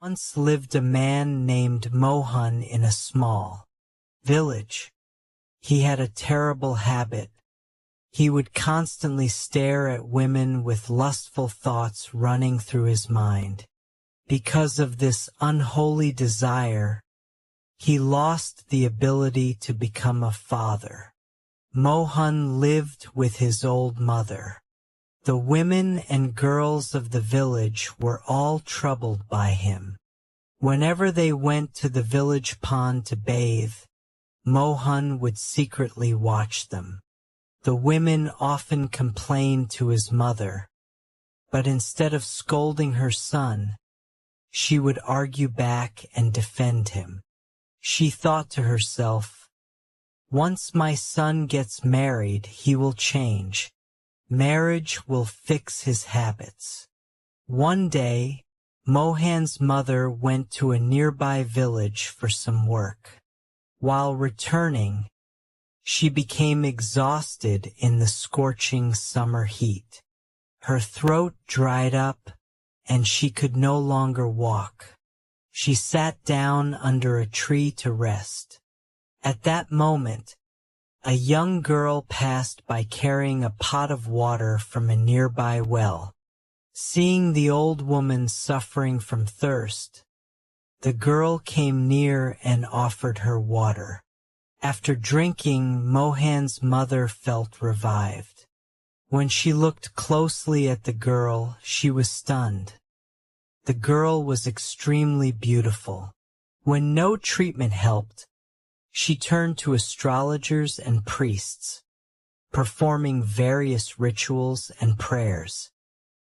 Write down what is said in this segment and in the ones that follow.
Once lived a man named Mohan in a small village. He had a terrible habit. He would constantly stare at women with lustful thoughts running through his mind. Because of this unholy desire, he lost the ability to become a father. Mohan lived with his old mother. The women and girls of the village were all troubled by him. Whenever they went to the village pond to bathe, Mohan would secretly watch them. The women often complained to his mother, but instead of scolding her son, she would argue back and defend him. She thought to herself, "Once my son gets married, he will change. Marriage will fix his habits." One day, Mohan's mother went to a nearby village for some work. While returning, she became exhausted in the scorching summer heat. Her throat dried up, and she could no longer walk. She sat down under a tree to rest. At that moment, a young girl passed by carrying a pot of water from a nearby well. Seeing the old woman suffering from thirst, the girl came near and offered her water. After drinking, Mohan's mother felt revived. When she looked closely at the girl, she was stunned. The girl was extremely beautiful. When no treatment helped, she turned to astrologers and priests, performing various rituals and prayers.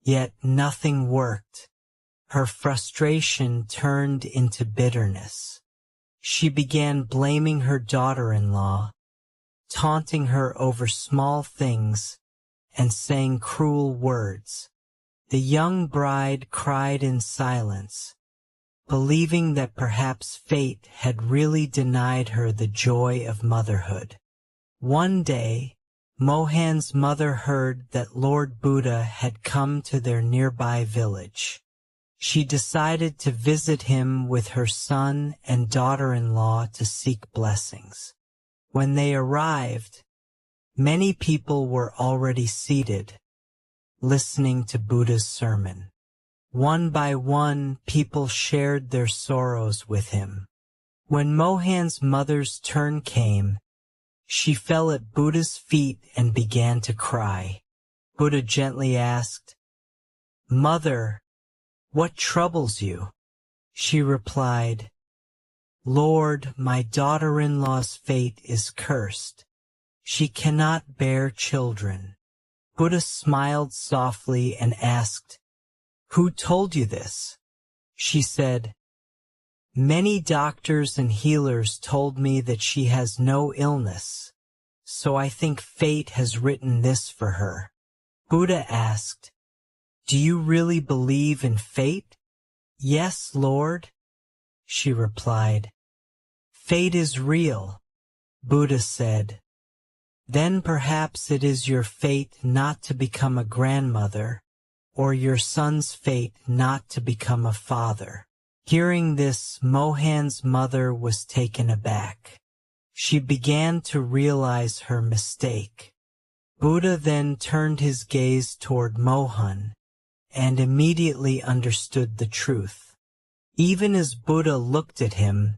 Yet nothing worked. Her frustration turned into bitterness. She began blaming her daughter-in-law, taunting her over small things, and saying cruel words. The young bride cried in silence, believing that perhaps fate had really denied her the joy of motherhood. One day, Mohan's mother heard that Lord Buddha had come to their nearby village. She decided to visit him with her son and daughter-in-law to seek blessings. When they arrived, many people were already seated, listening to Buddha's sermon. One by one, people shared their sorrows with him. When Mohan's mother's turn came, she fell at Buddha's feet and began to cry. Buddha gently asked, "Mother, what troubles you?" She replied, "Lord, my daughter-in-law's fate is cursed. She cannot bear children." Buddha smiled softly and asked, "Who told you this?" She said, "Many doctors and healers told me that she has no illness, so I think fate has written this for her." Buddha asked, "Do you really believe in fate?" "Yes, Lord," she replied. "Fate is real," Buddha said. "Then perhaps it is your fate not to become a grandmother, or your son's fate not to become a father." Hearing this, Mohan's mother was taken aback. She began to realize her mistake. Buddha then turned his gaze toward Mohan and immediately understood the truth. Even as Buddha looked at him,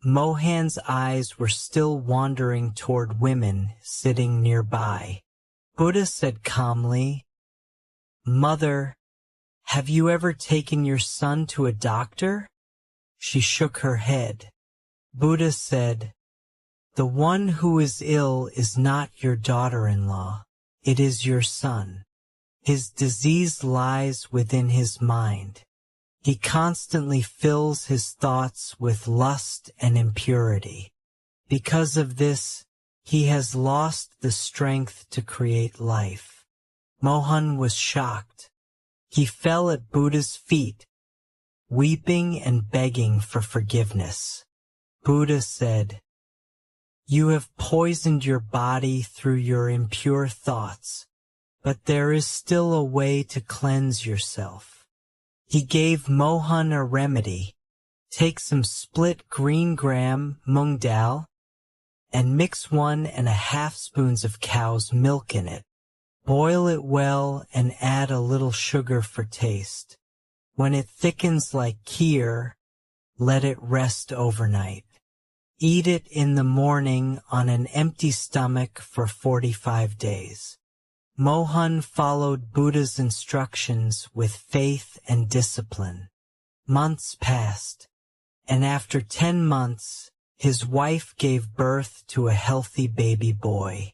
Mohan's eyes were still wandering toward women sitting nearby. Buddha said calmly, "Mother, have you ever taken your son to a doctor?" She shook her head. Buddha said, "The one who is ill is not your daughter-in-law, it is your son. His disease lies within his mind. He constantly fills his thoughts with lust and impurity. Because of this, he has lost the strength to create life." Mohan was shocked. He fell at Buddha's feet, weeping and begging for forgiveness. Buddha said, "You have poisoned your body through your impure thoughts, but there is still a way to cleanse yourself." He gave Mohan a remedy. Take some split green gram mung dal and mix 1.5 spoons of cow's milk in it. Boil it well and add a little sugar for taste. When it thickens like kheer, let it rest overnight. Eat it in the morning on an empty stomach for 45 days. Mohan followed Buddha's instructions with faith and discipline. Months passed, and after 10 months, his wife gave birth to a healthy baby boy.